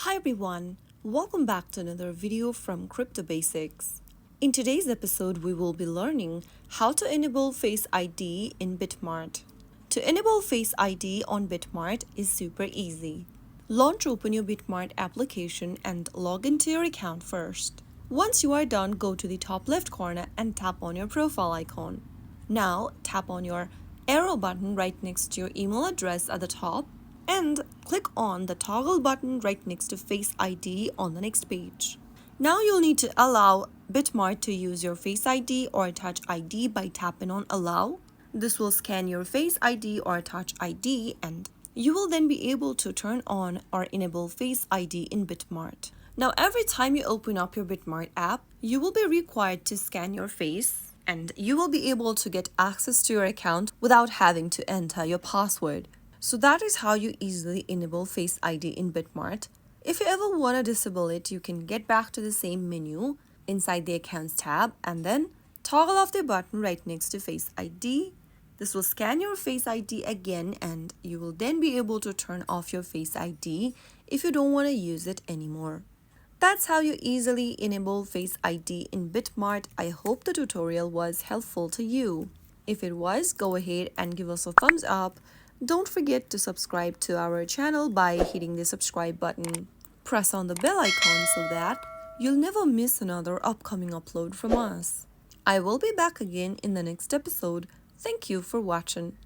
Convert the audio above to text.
Hi everyone, welcome back to another video from Crypto Basics. In today's episode, we will be learning how to enable Face ID in BitMart. To enable Face ID on BitMart is super easy. Launch open your BitMart application and log into your account first. Once you are done, go to the top left corner and tap on your profile icon. Now tap on your arrow button right next to your email address at the top and click on the toggle button right next to Face ID on the next page. Now you'll need to allow BitMart to use your Face ID or Touch ID by tapping on Allow. This will scan your Face ID or Touch ID and you will then be able to turn on or enable Face ID in BitMart. Now every time you open up your BitMart app, you will be required to scan your face and you will be able to get access to your account without having to enter your password. So that is how you easily enable Face ID in BitMart. If you ever want to disable it, you can get back to the same menu inside the Accounts tab and then toggle off the button right next to Face ID. This will scan your Face ID again and you will then be able to turn off your Face ID if you don't want to use it anymore. That's how you easily enable Face ID in BitMart. I hope the tutorial was helpful to you. If it was, go ahead and give us a thumbs up. Don't forget to subscribe to our channel by hitting the subscribe button. Press on the bell icon so that you'll never miss another upcoming upload from us. I will be back again in the next episode. Thank you for watching.